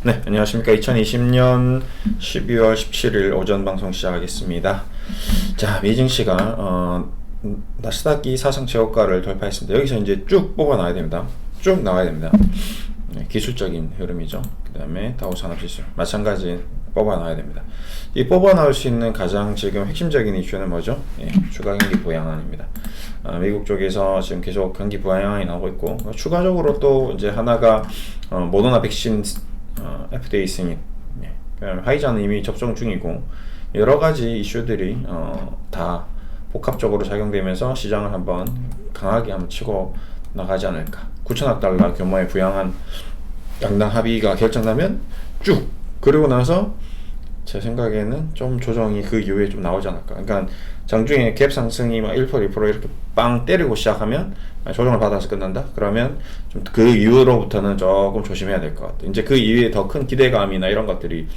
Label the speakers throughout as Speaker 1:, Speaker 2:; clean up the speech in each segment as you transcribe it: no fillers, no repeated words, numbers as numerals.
Speaker 1: 네, 안녕하십니까. 2020년 12월 17일 오전 방송 시작하겠습니다. 자, 미증시가 나스닥이 사상 최고가를 돌파했습니다. 여기서 이제 쭉 뽑아 나와야 됩니다. 쭉 나와야 됩니다. 네, 기술적인 흐름이죠. 그 다음에 다우산업지수 마찬가지 뽑아 나와야 됩니다. 이 뽑아 나올 수 있는 가장 지금 핵심적인 이슈는 뭐죠? 추가 경기 부양안입니다. 미국 쪽에서 지금 계속 경기 부양안이 나오고 있고, 추가적으로 또 이제 하나가 모더나 백신 FDA 승인, 화이자는 이미 접종 중이고, 여러 가지 이슈들이 다 복합적으로 작용되면서 시장을 한번 강하게 한번 치고 나가지 않을까. 9천억 달러 규모의 부양안 양당 합의가 결정나면 쭉, 그리고 나서 제 생각에는 좀 조정이 그 이후에 좀 나오지 않을까. 그러니까 장중에 갭 상승이 막 1%, 2% 이렇게 빵 때리고 시작하면 조정을 받아서 끝난다? 그러면 좀 그 이후로부터는 조금 조심해야 될 것 같아요. 이제 그 이후에 더 큰 기대감이나 이런 것들이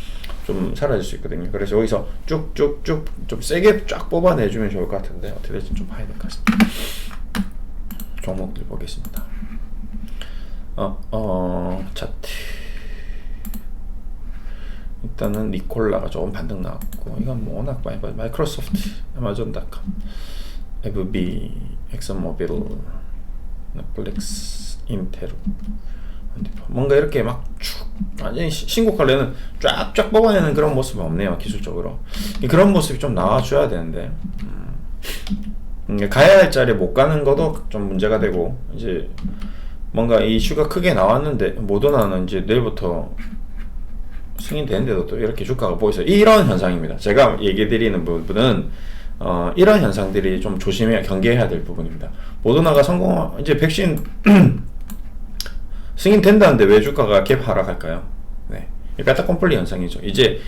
Speaker 1: 좀 사라질 수 있거든요. 그래서 여기서 쭉쭉쭉 좀 세게 쫙 뽑아내주면 좋을 것 같은데, 어떻게 될지 좀 봐야 될 것 같습니다. 종목들 보겠습니다. 차트. 일단은 니콜라가 조금 반등 나왔고, 이건 뭐 워낙 많이 봐요. 마이크로소프트, 아마존닷컴, FB, 엑슨모빌, 넷플릭스, 인텔, 뭔가 이렇게 막 쭉 완전히 신고가려는 쫙쫙 뽑아내는 그런 모습은 없네요. 기술적으로 그런 모습이 좀 나와줘야 되는데, 가야 할 자리에 못 가는 것도 좀 문제가 되고, 이제 뭔가 이슈가 크게 나왔는데 모더나는 이제 내일부터 승인되는데도 또 이렇게 주가가 보이세요. 이런 현상입니다. 제가 얘기드리는 부분은 이런 현상들이 좀 조심해야, 경계해야 될 부분입니다. 모더나가 이제 백신 승인된다는데 왜 주가가 갭 하락할까요? 네, 빼타콤플리 현상이죠. 이제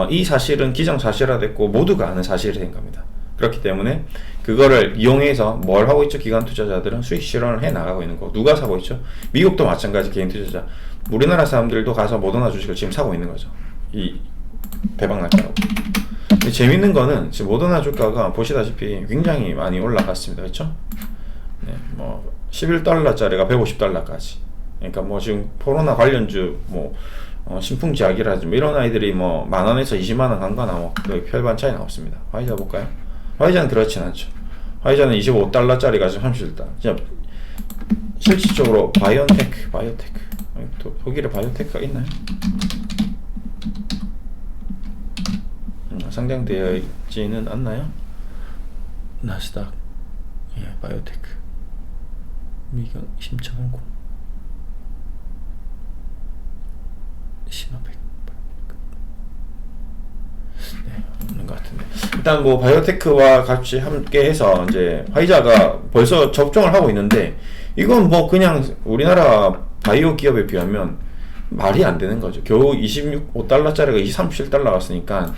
Speaker 1: 이 사실은 기정사실화됐고 모두가 아는 사실이 된 겁니다. 그렇기 때문에 그거를 이용해서 뭘 하고 있죠? 기관 투자자들은 수익 실현을 해 나가고 있는 거. 누가 사고 있죠? 미국도 마찬가지 개인 투자자. 우리나라 사람들도 가서 모더나 주식을 지금 사고 있는 거죠. 이 대박 날까라고. 재밌는 거는 지금 모더나 주가가 보시다시피 굉장히 많이 올라갔습니다. 그렇죠? 네, 뭐 11달러짜리가 150달러까지. 그러니까 뭐 지금 코로나 관련주 뭐 신풍제약이라든지 뭐 이런 아이들이 뭐 만원에서 20만원 간 거나 뭐 그 별반 차이는 없습니다. 화이자 볼까요? 화이자는 그렇진 않죠. 화이자는 25달러짜리가 지금 30달러. 진짜 실질적으로 바이오테크 독일에 바이오테크가 있나요? 상장되어 있지는 않나요? 나스닥, 바이오테크, 미경 심청항공, 시노백, 없는 것 같은데, 일단 뭐 바이오테크와 같이 함께 해서 이제 화이자가 벌써 접종을 하고 있는데, 이건 뭐 그냥 우리나라 바이오 기업에 비하면 말이 안 되는 거죠. 겨우 25달러짜리가 37달러 갔으니까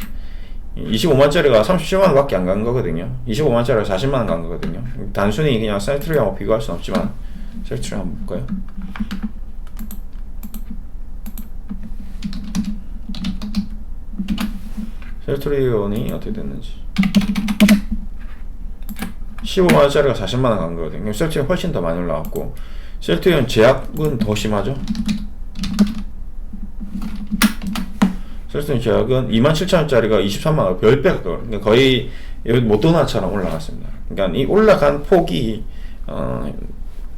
Speaker 1: 25만짜리가 37만원 밖에 안 간 거거든요. 25만짜리가 40만원 간 거거든요. 단순히 그냥 셀트리온하고 비교할 수는 없지만, 셀트리온 한번 볼까요? 셀트리온이 어떻게 됐는지. 15만원짜리가 40만원 간 거거든요. 셀트리온 훨씬 더 많이 올라갔고, 셀트리온 제약은 더 심하죠. 셀트리온 제약은 27,000원짜리가 23만원, 10배 가까워요. 그러니까 거의 모더나처럼 올라갔습니다. 그러니까 이 올라간 폭이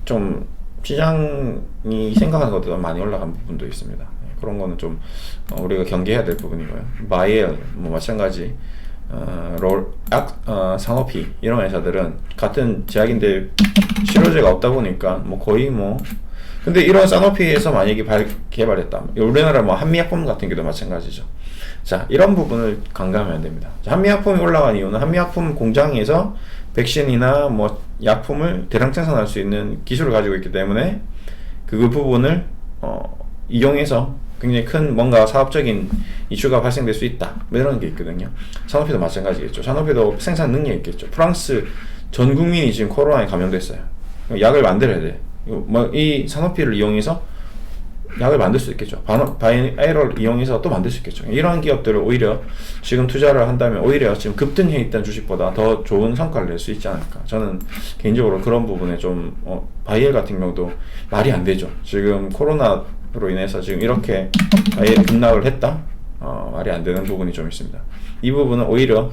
Speaker 1: 좀 시장이 생각하는 것보다 많이 올라간 부분도 있습니다. 그런 거는 좀 우리가 경계해야 될 부분이고요. 바이엘 뭐 마찬가지, 산오피 이런 회사들은 같은 제약인데 치료제가 없다 보니까 뭐 거의 뭐, 근데 이런 산오피에서 만약에 개발했다, 우리나라 뭐 한미약품 같은 경우도 마찬가지죠. 자, 이런 부분을 간과하면 안 됩니다. 자, 한미약품이 올라간 이유는 한미약품 공장에서 백신이나 뭐 약품을 대량 생산할 수 있는 기술을 가지고 있기 때문에 그 부분을 이용해서 굉장히 큰 뭔가 사업적인 이슈가 발생될 수 있다, 뭐 이런 게 있거든요. 산오피도 마찬가지겠죠. 산오피도 생산 능력이 있겠죠. 프랑스 전 국민이 지금 코로나에 감염됐어요. 약을 만들어야 돼. 뭐 이 산오피를 이용해서 약을 만들 수 있겠죠. 바이러를 이용해서 또 만들 수 있겠죠. 이러한 기업들을 오히려 지금 투자를 한다면 오히려 지금 급등해 있던 주식보다 더 좋은 성과를 낼 수 있지 않을까. 저는 개인적으로 그런 부분에 좀 바이엘 같은 경우도 말이 안 되죠. 지금 코로나 로 인해서 지금 이렇게 아예 급락을 했다? 말이 안 되는 부분이 좀 있습니다. 이 부분은 오히려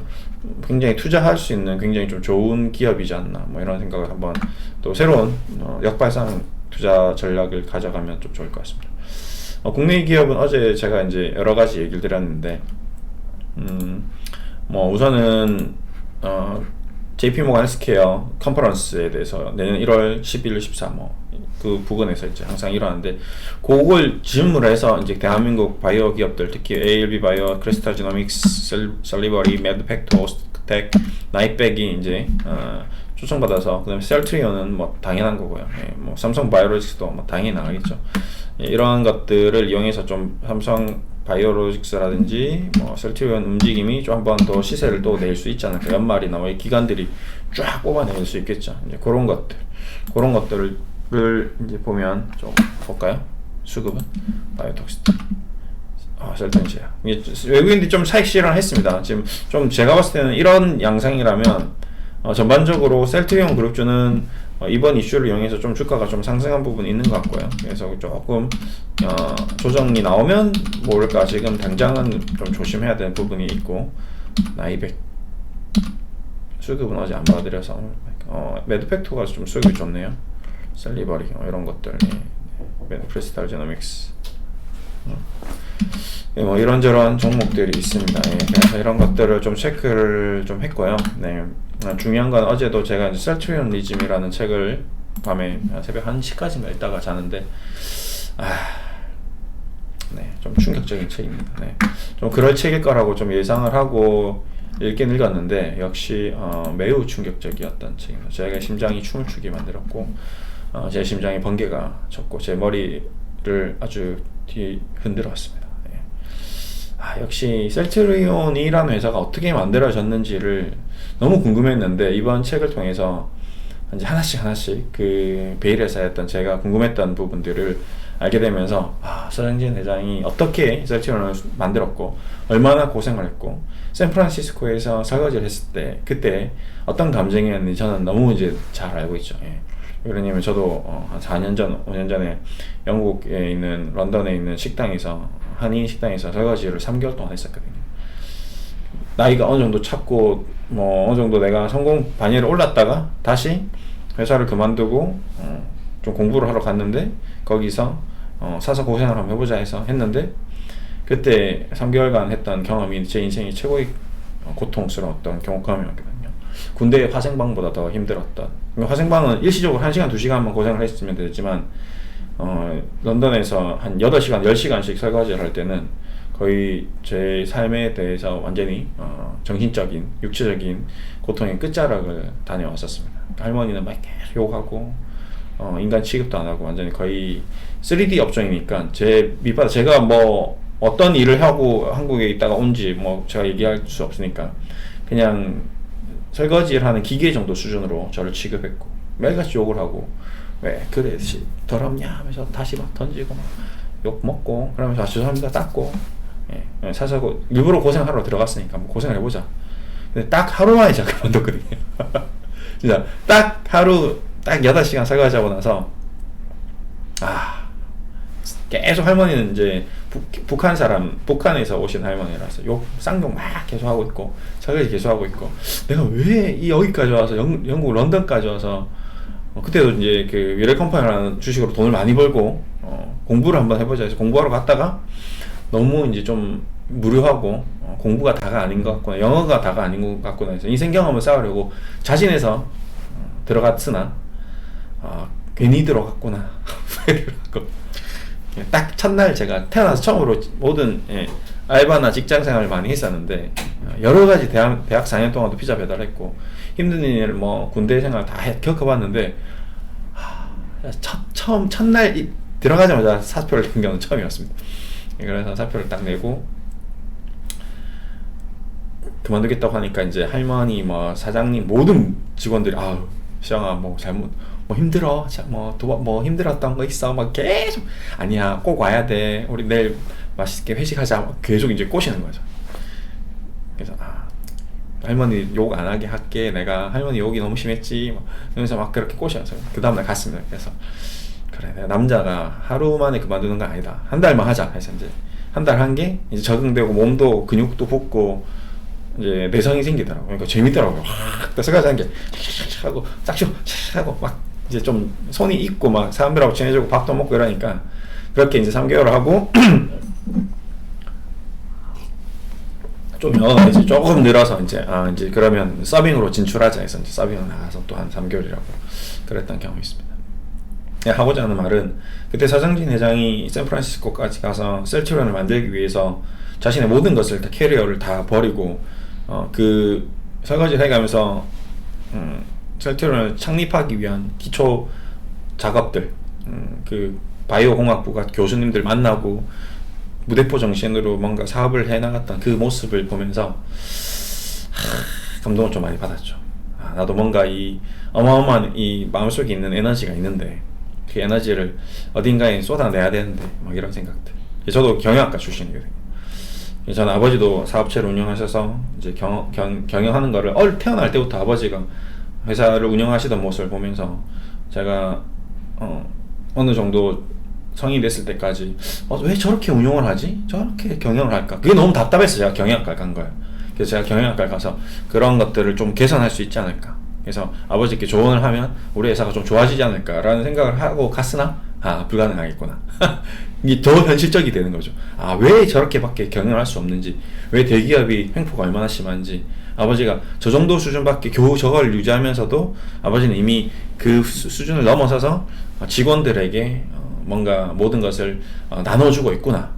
Speaker 1: 굉장히 투자할 수 있는 굉장히 좀 좋은 기업이지 않나, 뭐 이런 생각을 한번 또 새로운 역발상 투자 전략을 가져가면 좀 좋을 것 같습니다. 국내 기업은 어제 제가 이제 여러 가지 얘기를 드렸는데, 뭐 우선은 JP모간 헬스케어 컨퍼런스에 대해서 내년 1월 11, 14 뭐 그 부근에서 이제 항상 일어나는데, 그걸 지음으로 해서 이제 대한민국 바이오 기업들, 특히 ALB 바이오, 크리스탈 지노믹스, 셀리버리, 매드팩트, 오스텍, 나이백이 이제 초청받아서, 그다음에 셀트리온은 뭐 당연한 거고요. 예, 뭐 삼성 바이오로직스도 뭐 당연히 나가겠죠. 예, 이러한 것들을 이용해서 좀 삼성 바이오로직스라든지 뭐 셀트리온 움직임이 좀 한 번 더 시세를 또 낼 수 있지 않을까. 연말이나 뭐 기관들이 쫙 뽑아낼 수 있겠죠. 이제 그런 것들을 이제 보면 좀 볼까요? 수급은 바이오톡스, 셀트리온이야. 외국인들이 좀 차익 실현했습니다. 지금 좀 제가 봤을 때는 이런 양상이라면 전반적으로 셀트리온 그룹주는 이번 이슈를 이용해서 좀 주가가 좀 상승한 부분이 있는 것 같고요. 그래서 조금 조정이 나오면 모를까, 지금 당장은 좀 조심해야 되는 부분이 있고, 나이백 수급은 어제 안 받아들여서 매드팩토가 좀 수급이 좋네요. 셀리버리 이런 것들, 크리스탈 제노믹스, 뭐 이런저런 종목들이 있습니다. 예, 그래서 이런 것들을 좀 체크를 좀 했고요. 네. 중요한 건 어제도 제가 이제 셀트리온리즘이라는 책을 밤에 새벽 1시까지인가 읽다가 자는데, 네, 좀 충격적인 책입니다. 네. 좀 그럴 책일 거라고 좀 예상을 하고 읽긴 읽었는데, 역시 매우 충격적이었던 책입니다. 제가 심장이 춤을 추게 만들었고, 제 심장에 번개가 쳤고, 제 머리를 아주 흔들었습니다. 역시 셀트리온이라는 회사가 어떻게 만들어졌는지를 너무 궁금했는데, 이번 책을 통해서 이제 하나씩 그 베일 회사였던 제가 궁금했던 부분들을 알게 되면서, 서정진 회장이 어떻게 셀트리온을 만들었고 얼마나 고생을 했고 샌프란시스코에서 설거지를 했을 때 그때 어떤 감정이었는지 저는 너무 이제 잘 알고 있죠. 예. 왜냐면 저도 한 4년 전, 5년 전에 영국에 있는 런던에 있는 식당에서, 한인 식당에서 설거지를 3개월 동안 했었거든요. 나이가 어느 정도 찼고 뭐 어느 정도 내가 성공 반열에 올랐다가 다시 회사를 그만두고 좀 공부를 하러 갔는데, 거기서 사서 고생을 한번 해보자 해서 했는데, 그때 3개월간 했던 경험이 제 인생의 최고의 고통스러웠던 경험이었거든요. 군대의 화생방보다 더 힘들었던, 화생방은 일시적으로 1시간 2시간만 고생을 했으면 되지만 런던에서 한 8시간 10시간씩 설거지를 할 때는 거의 제 삶에 대해서 완전히 정신적인, 육체적인 고통의 끝자락을 다녀왔었습니다. 할머니는 막 계속 욕하고 인간 취급도 안 하고, 완전히 거의 3D 업종이니까 제 밑바닥, 제가 뭐 어떤 일을 하고 한국에 있다가 온지 뭐 제가 얘기할 수 없으니까 그냥 설거지를 하는 기계 정도 수준으로 저를 취급했고, 매일같이 욕을 하고, 왜 그래 더럽냐 하면서 다시 막 던지고 막 욕 먹고, 그러면서 죄송합니다 닦고, 예, 사서 일부러 고생하러 들어갔으니까 뭐 고생을 해보자. 근데 딱 하루 만에 제가 그만뒀거든요. 진짜 딱 하루 딱 8시간 설거지하고 나서 계속 할머니는 이제 북한에서 오신 할머니라서 쌍욕 막 계속 하고 있고, 설거지 계속 하고 있고, 내가 왜 여기까지 와서 영국 런던까지 와서 그때도 이제 그 미래 컴퍼니라는 주식으로 돈을 많이 벌고 공부를 한번 해보자 해서 공부하러 갔다가 너무 이제 좀 무료하고 공부가 다가 아닌 것 같구나, 영어가 다가 아닌 것 같구나 해서 인생 경험을 쌓으려고 자신해서 들어갔으나 괜히 들어갔구나 후회를 하고, 딱 첫날 제가 태어나서 처음으로 모든 알바나 직장생활을 많이 했었는데, 여러가지 대학 4년 동안도 피자 배달했고 힘든 일을 뭐 군대 생활 다 겪어봤는데, 첫날 들어가자마자 사표를 낸 경우는 처음이었습니다. 그래서 사표를 딱 내고 그만두겠다고 하니까 이제 할머니, 뭐 사장님, 모든 직원들이 시영아 뭐 잘못 뭐 힘들어, 뭐 힘들었던 거 있어, 막 계속 아니야 꼭 와야 돼, 우리 내일 맛있게 회식하자, 계속 이제 꼬시는 거죠. 그래서 할머니 욕 안 하게 할게, 내가 할머니 욕이 너무 심했지, 이러면서 막 그렇게 꼬셔서 그 다음날 갔습니다. 그래서 그래, 내가 남자가 하루 만에 그만두는 건 아니다. 한 달만 하자 해서 이제 한 달 한 게 이제 적응되고 몸도 근육도 붙고 이제 내성이 생기더라고. 그러니까 재밌더라고요. 그래서 하는 게 하고 짝쇼 하고 막 이제 좀 손이 있고 막 사람들하고 친해지고 밥도 먹고 이러니까 그렇게 이제 3개월 하고 좀 영어가 이제 조금 늘어서 이제 이제 그러면 서빙으로 진출하자 해서 이제 서빙을 나가서 또 한 3개월이라고 그랬던 경험이 있습니다. 하고자 하는 말은 그때 서정진 회장이 샌프란시스코까지 가서 셀트리온을 만들기 위해서 자신의 모든 것을 다 캐리어를 다 버리고 그 설거지를 해가면서 셀트리온을 창립하기 위한 기초 작업들 그 바이오 공학부가 교수님들 만나고 무대포 정신으로 뭔가 사업을 해나갔던 그 모습을 보면서 감동을 좀 많이 받았죠. 나도 뭔가 이 어마어마한 이 마음속에 있는 에너지가 있는데 그 에너지를 어딘가에 쏟아내야 되는데 막 이런 생각들. 저도 경영학과 출신이거든요. 저는 아버지도 사업체를 운영하셔서 이제 경영하는 거를 태어날 때부터 아버지가 회사를 운영하시던 모습을 보면서 제가 어느 정도 성인이 됐을 때까지 왜 저렇게 운영을 하지? 저렇게 경영을 할까? 그게 너무 답답해서 제가 경영학과를 간 거예요. 그래서 제가 경영학과를 가서 그런 것들을 좀 개선할 수 있지 않을까. 그래서 아버지께 조언을 하면 우리 회사가 좀 좋아지지 않을까라는 생각을 하고 갔으나 불가능하겠구나. 이게 더 현실적이 되는 거죠. 왜 저렇게밖에 경영할 수 없는지, 왜 대기업이 횡포가 얼마나 심한지, 아버지가 저 정도 수준밖에 겨우 저걸 유지하면서도 아버지는 이미 그 수준을 넘어서서 직원들에게 뭔가 모든 것을 나눠주고 있구나.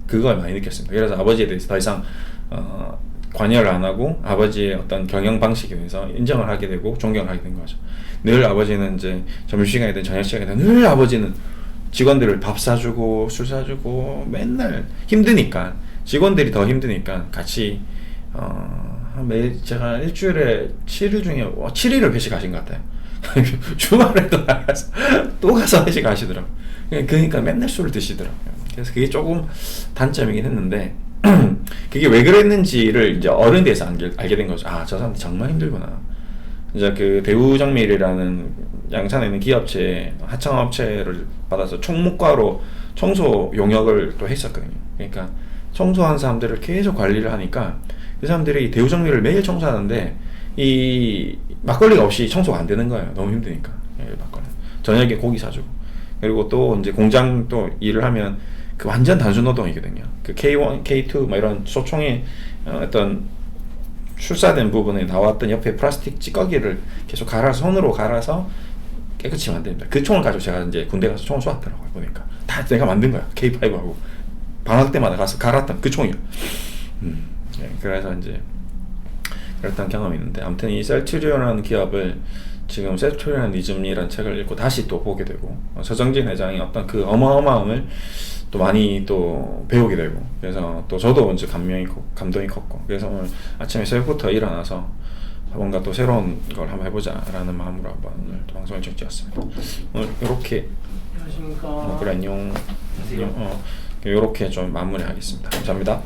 Speaker 1: 그걸 많이 느꼈습니다. 그래서 아버지에 대해서 더 이상 관여를 안 하고 아버지의 어떤 경영 방식에 대해서 인정을 하게 되고 존경을 하게 된 거죠. 늘 아버지는 이제 점심시간이든 저녁시간이든 늘 아버지는 직원들을 밥 사주고 술 사주고 맨날 힘드니까 직원들이 더 힘드니까 같이 매일 제가 일주일에 7일 중에 7일을 회식하신 것 같아요. 주말에도 나가서 또 가서 회식하시더라고요. 그러니까 맨날 술을 드시더라고요. 그래서 그게 조금 단점이긴 했는데 그게 왜 그랬는지를 이제 어른 돼서 알게 된 거죠. 저 사람 정말 힘들구나. 이제 그 대우정밀이라는 양산에 있는 기업체 하청업체를 받아서 총무과로 청소 용역을 또 했었거든요. 그러니까 청소한 사람들을 계속 관리를 하니까 그 사람들이 대우정밀을 매일 청소하는데 이 막걸리가 없이 청소가 안 되는 거예요. 너무 힘드니까. 막걸리. 저녁에 고기 사주고. 그리고 또 이제 공장 또 일을 하면 그 완전 단순 노동이거든요. 그 K1, K2 막 이런 소총의 어떤 출사된 부분에 나왔던 옆에 플라스틱 찌꺼기를 계속 손으로 갈아서 깨끗이 만듭니다. 그 총을 가지고 제가 이제 군대 가서 총을 쏘았더라고요. 보니까 다 내가 만든 거야. K5하고 방학 때마다 가서 갈았던 그 총이요. 그래서 이제 그랬던 경험이 있는데, 아무튼 이 셀트리온이라는 기업을 지금 셀트리온이즘이라는 책을 읽고 다시 또 보게 되고 서정진 회장이 어떤 그 어마어마함을 또 많이 또 배우게 되고, 그래서 또 저도 이제 감동이 컸고, 그래서 오늘 아침에 새벽부터 일어나서 뭔가 또 새로운 걸 한번 해보자 라는 마음으로 한번 오늘 또 방송을 찍었습니다. 오늘 이렇게
Speaker 2: 안녕하십니까.
Speaker 1: 그래 안녕. 이렇게 좀 마무리하겠습니다. 감사합니다.